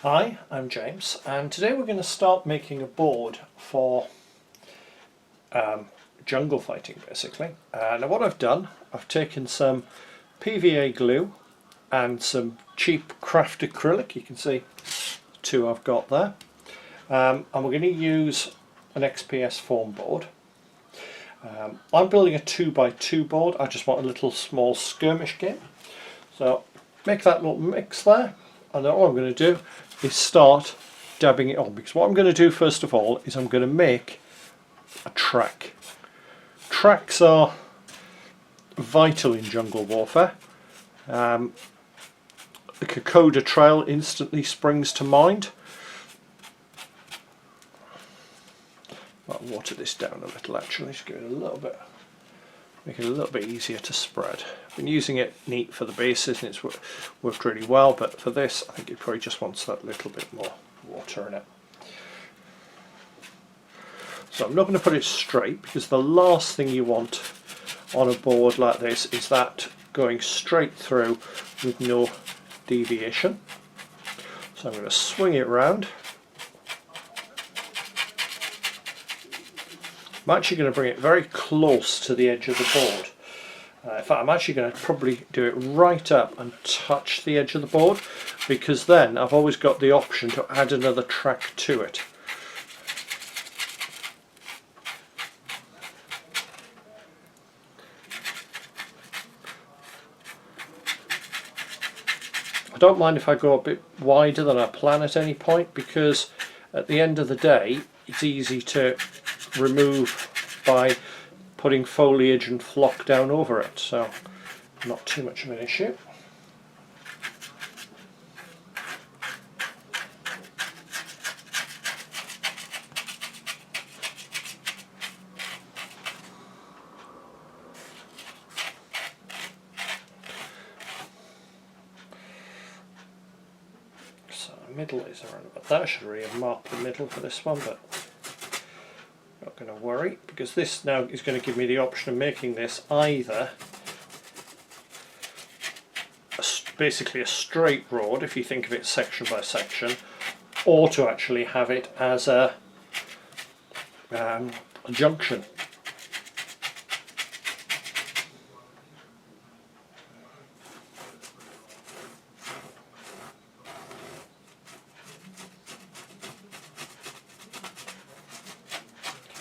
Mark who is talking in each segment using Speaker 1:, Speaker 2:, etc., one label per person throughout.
Speaker 1: Hi, I'm James, and today we're going to start making a board for jungle fighting, basically. Now what I've done, I've taken some PVA glue and some cheap craft acrylic. You can see two I've got there, and we're going to use an XPS foam board. I'm building a 2x2 board. I just want a little small skirmish game, so make that little mix there, and then all I'm going to do is start dabbing it on, because what I'm going to do first of all is I'm going to make a track. Tracks are vital in jungle warfare. The Kokoda Trail instantly springs to mind. I'll water this down a little actually, just give it a little bit, make it a little bit easier to spread. I've been using it neat for the bases and it's worked really well, but for this I think it probably just wants that little bit more water in it. So I'm not going to put it straight, because the last thing you want on a board like this is that going straight through with no deviation. So I'm going to swing it round. I'm actually going to bring it very close to the edge of the board. In fact, I'm actually going to probably do it right up and touch the edge of the board, because then I've always got the option to add another track to it. I don't mind if I go a bit wider than I plan at any point, because at the end of the day it's easy to remove by putting foliage and flock down over it, so not too much of an issue. So the middle is around about that. I should really have marked the middle for this one, but not going to worry, because this now is going to give me the option of making this either basically a straight road, if you think of it section by section, or to actually have it as a junction.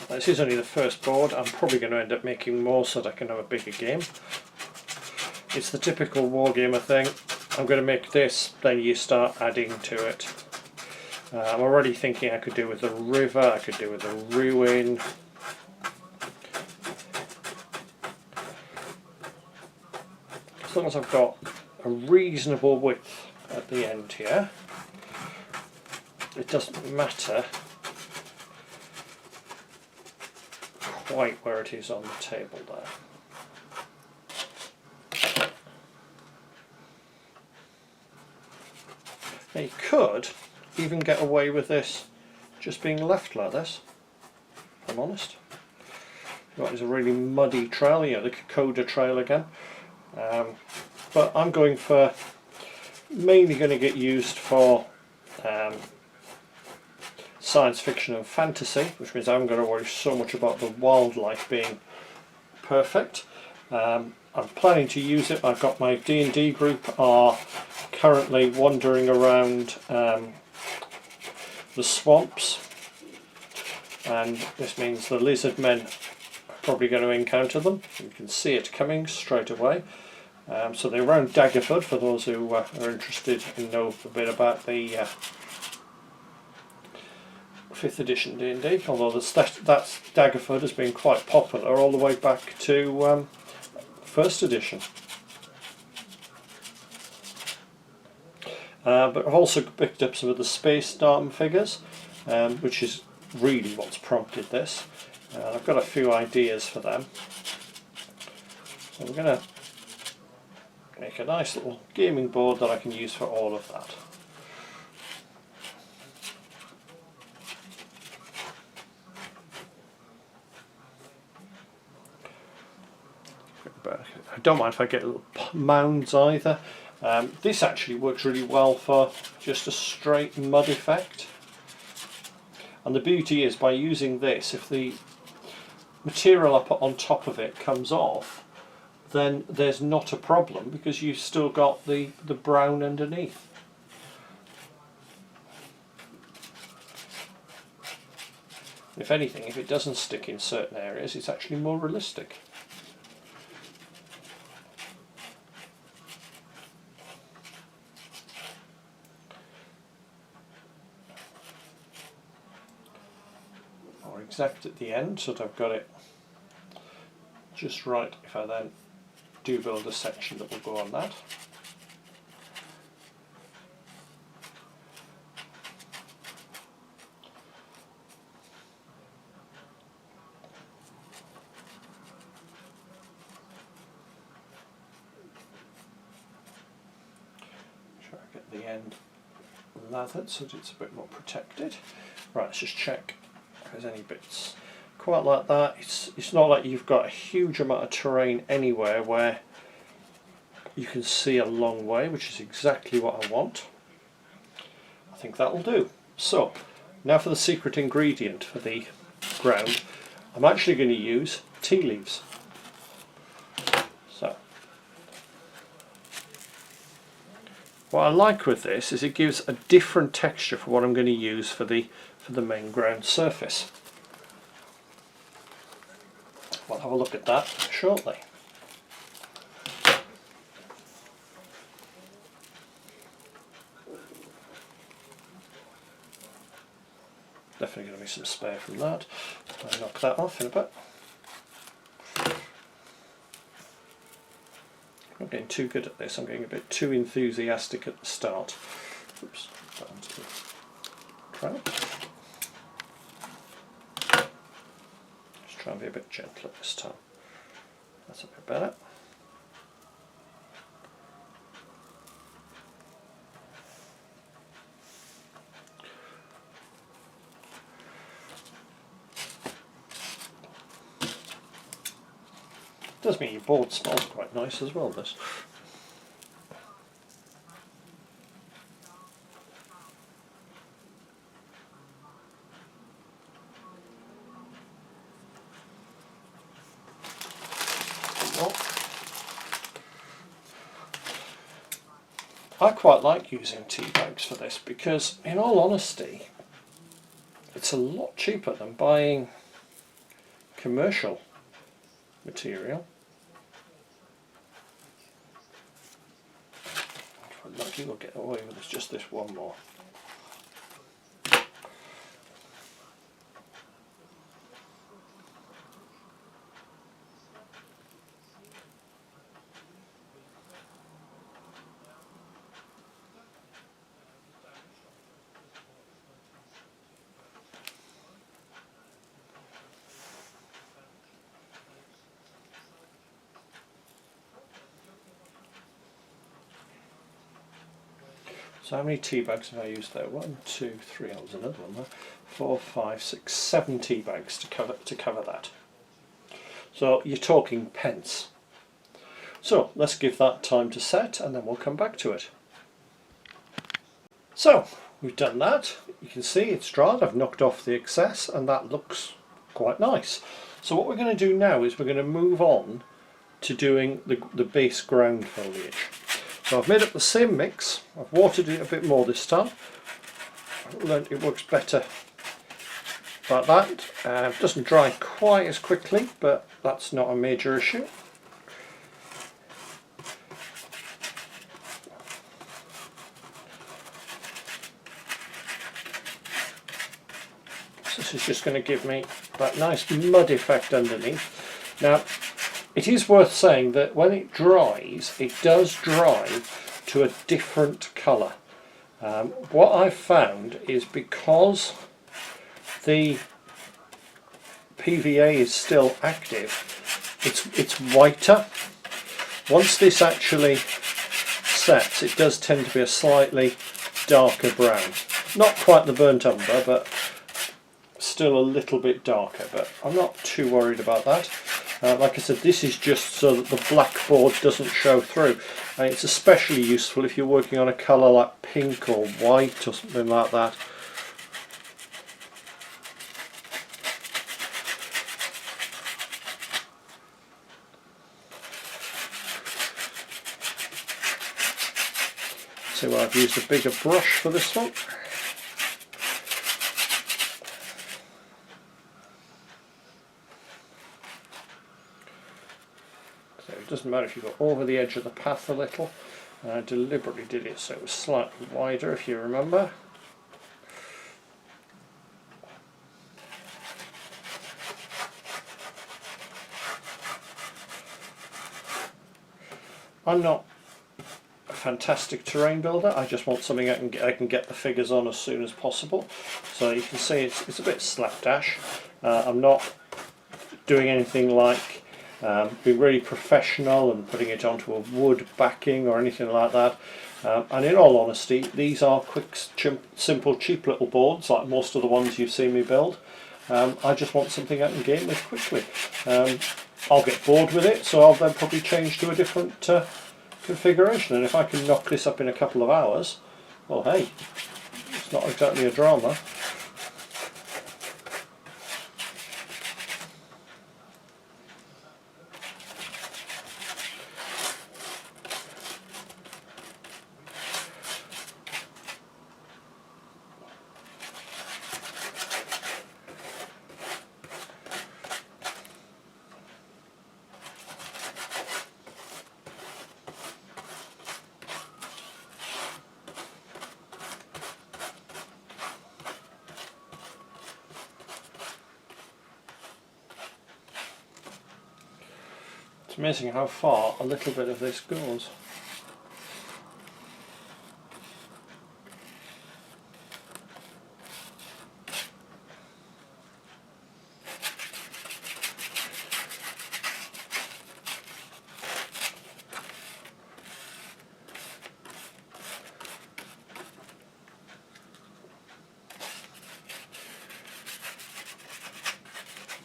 Speaker 1: This is only the first board. I'm probably going to end up making more so that I can have a bigger game. It's the typical wargamer thing. I'm going to make this, then you start adding to it. I'm already thinking I could do with a river, I could do with a ruin. As long as I've got a reasonable width at the end here, it doesn't matter quite where it is on the table there. Now you could even get away with this just being left like this, if I'm honest. That is a really muddy trail, you know, the Kokoda Trail again. But I'm going for, mainly going to get used for science fiction and fantasy, which means I haven't got to worry so much about the wildlife being perfect. I'm planning to use it. I've got my D&D group are currently wandering around the swamps, and this means the lizard men are probably going to encounter them. You can see it coming straight away. So they're around Daggerford, for those who are interested and know a bit about the 5th edition D&D, although that Daggerford has been quite popular all the way back to 1st edition. But I've also picked up some of the Space Darm figures, which is really what's prompted this. I've got a few ideas for them. So we're going to make a nice little gaming board that I can use for all of that. I don't mind if I get little mounds either. This actually works really well for just a straight mud effect. And the beauty is, by using this, if the material I put on top of it comes off, then there's not a problem because you've still got the brown underneath. If anything, if it doesn't stick in certain areas, it's actually more realistic. More exact at the end, so that I've got it just right if I then do build a section that will go on that. Try to get the end lathered so that it's a bit more protected. Right, let's just check if there's any bits quite like that. It's not like you've got a huge amount of terrain anywhere where you can see a long way, which is exactly what I want. I think that'll do. So now for the secret ingredient for the ground. I'm actually going to use tea leaves. So what I like with this is it gives a different texture for what I'm going to use for the main ground surface. We'll have a look at that shortly. Definitely going to be some spare from that. I'll knock that off in a bit. I'm not getting too good at this, I'm getting a bit too enthusiastic at the start. Oops, that one's good. Try it. Just try and be a bit gentler this time. That's a bit better. Does mean your board smells quite nice as well, this. I quite like using tea bags for this because, in all honesty, it's a lot cheaper than buying commercial material. If we're lucky, we'll get away with just this one more. So how many tea bags have I used there? 1, 2, 3. Oh, there's another one there. 4, 5, 6, 7 tea bags to cover that. So you're talking pence. So let's give that time to set, and then we'll come back to it. So we've done that. You can see it's dried. I've knocked off the excess, and that looks quite nice. So what we're going to do now is we're going to move on to doing the base ground foliage. So I've made up the same mix. I've watered it a bit more this time. I've learned it works better like that. It doesn't dry quite as quickly, but that's not a major issue. So this is just going to give me that nice mud effect underneath. Now, it is worth saying that when it dries, it does dry to a different colour. What I've found is because the PVA is still active, it's whiter. Once this actually sets, it does tend to be a slightly darker brown. Not quite the burnt umber, but still a little bit darker, but I'm not too worried about that. Like I said, this is just so that the black board doesn't show through. And it's especially useful if you're working on a colour like pink or white or something like that. See, well, I've used a bigger brush for this one. So it doesn't matter if you go over the edge of the path a little. I deliberately did it so it was slightly wider, if you remember. I'm not a fantastic terrain builder. I just want something I can get the figures on as soon as possible. So you can see it's a bit slapdash. I'm not doing anything like being really professional and putting it onto a wood backing or anything like that. And in all honesty, these are quick, simple, cheap little boards like most of the ones you've seen me build. I just want something I can game with quickly. I'll get bored with it, so I'll then probably change to a different configuration, and if I can knock this up in a couple of hours, well, hey, it's not exactly a drama. It's amazing how far a little bit of this goes.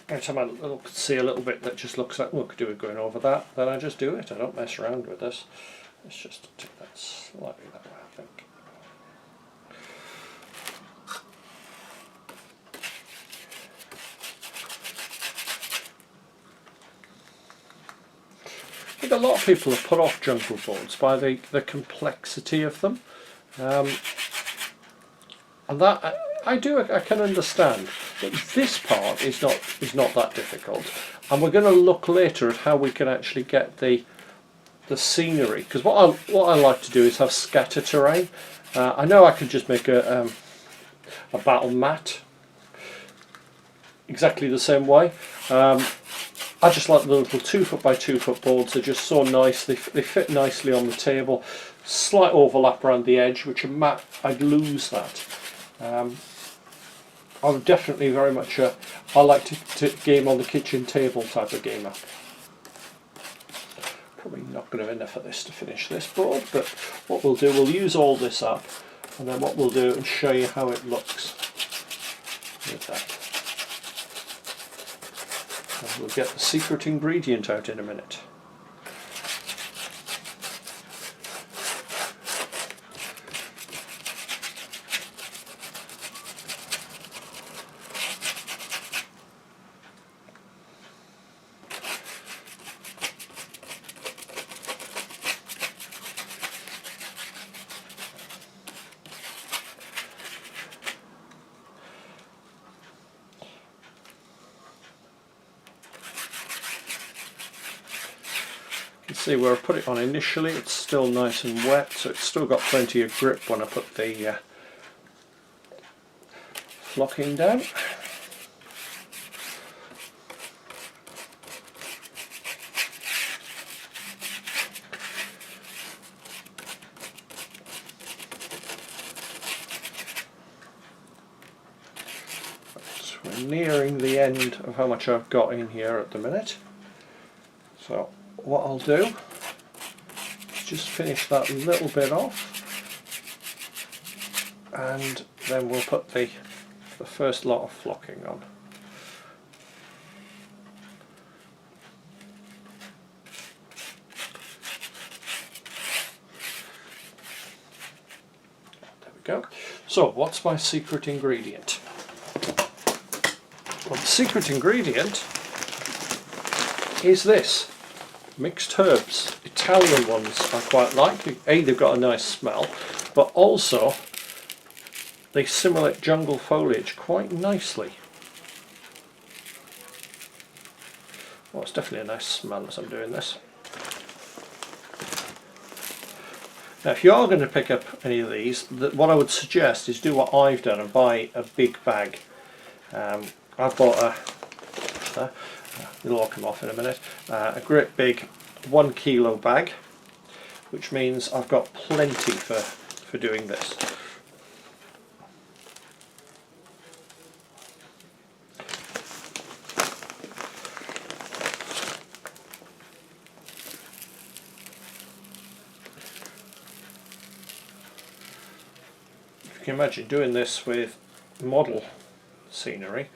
Speaker 1: Every time I see a little bit that just looks like, well, could do it going over that, then I just do it. I don't mess around with this. Let's just take that slightly that way, I think. I think a lot of people have put off jungle boards by the complexity of them. And that I can understand, but this part is not that difficult, and we're going to look later at how we can actually get the scenery, because what I like to do is have scatter terrain. I know I could just make a battle mat exactly the same way. I just like the little 2 foot by 2 foot boards. They're just so nice. They fit nicely on the table. Slight overlap around the edge, which a mat I'd lose that. I'm definitely very much I like to game on the kitchen table type of gamer. Probably not going to have enough of this to finish this board, but what we'll do, we'll use all this up, and then what we'll do and show you how it looks with that. And we'll get the secret ingredient out in a minute. See where I put it on initially, it's still nice and wet, so it's still got plenty of grip when I put the flocking down. So we're nearing the end of how much I've got in here at the minute. So what I'll do is just finish that little bit off, and then we'll put the first lot of flocking on. go. So what's my secret ingredient? Well, the secret ingredient is this. Mixed herbs. Italian ones I quite like. They've got a nice smell, but also they simulate jungle foliage quite nicely. Well, it's definitely a nice smell as I'm doing this. Now if you are going to pick up any of these, what I would suggest is do what I've done and buy a big bag. I've bought it'll all come off in a minute, a great big 1 kilo bag, which means I've got plenty for doing this. You can imagine doing this with model scenery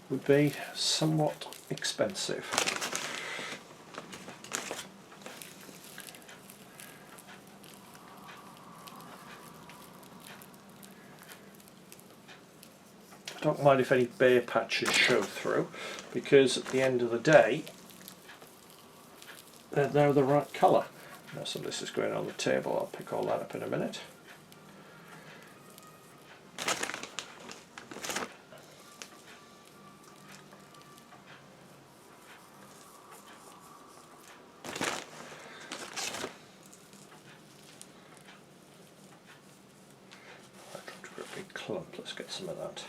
Speaker 1: would be somewhat expensive. I don't mind if any bare patches show through, because at the end of the day they're the right colour. Now some of this is going on the table, I'll pick all that up in a minute. Clump. Let's get some of that.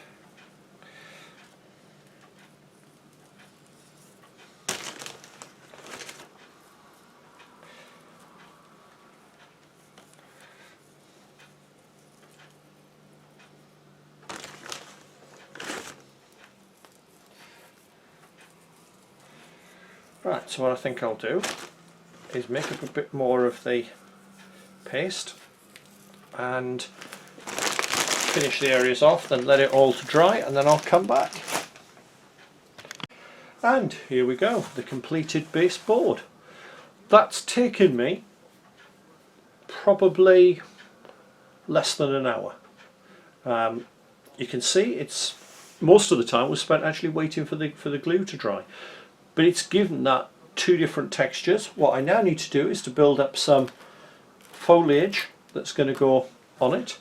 Speaker 1: Right, so what I think I'll do is make up a bit more of the paste and finish the areas off, then let it all to dry, and then I'll come back. And here we go, the completed base board. That's taken me probably less than an hour. You can see it's most of the time was spent actually waiting for the glue to dry, but it's given that two different textures. What I now need to do is to build up some foliage that's going to go on it.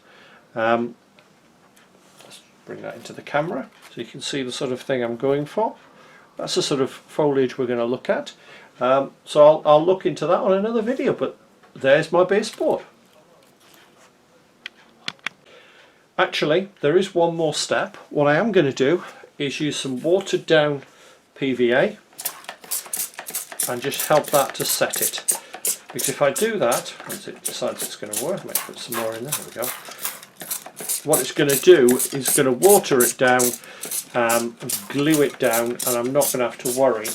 Speaker 1: Bring that into the camera so you can see the sort of thing I'm going for. That's the sort of foliage we're going to look at. So I'll look into that on another video, but there's my base board. Actually, there is one more step. What I am going to do is use some watered down PVA and just help that to set it. Because if I do that, once it decides it's going to work, I might put some more in there. There we go. What it's going to do is going to water it down, glue it down, and I'm not going to have to worry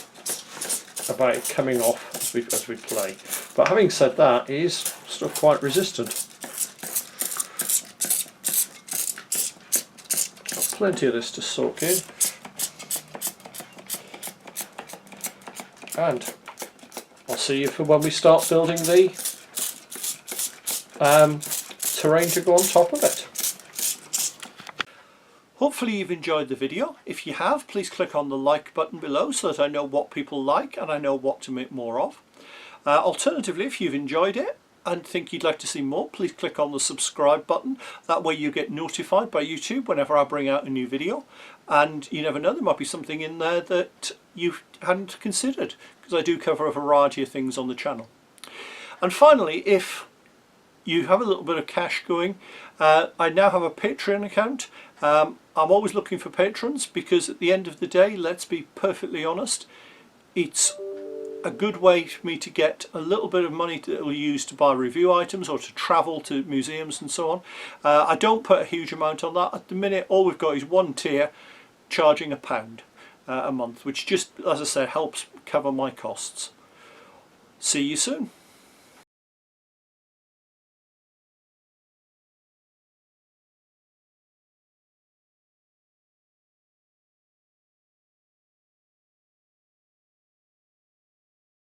Speaker 1: about it coming off as we play. But having said that, it is still quite resistant. Got plenty of this to soak in, and I'll see you for when we start building the terrain to go on top of it. Hopefully you've enjoyed the video. If you have, please click on the like button below so that I know what people like and I know what to make more of. Alternatively, if you've enjoyed it and think you'd like to see more, please click on the subscribe button. That way you get notified by YouTube whenever I bring out a new video. And you never know, there might be something in there that you hadn't considered, because I do cover a variety of things on the channel. And finally, if you have a little bit of cash going, I now have a Patreon account. I'm always looking for patrons, because at the end of the day, let's be perfectly honest, it's a good way for me to get a little bit of money that I'll use to buy review items or to travel to museums and so on. I don't put a huge amount on that. At the minute, all we've got is one tier charging £1 a month, which just, as I said, helps cover my costs. See you soon.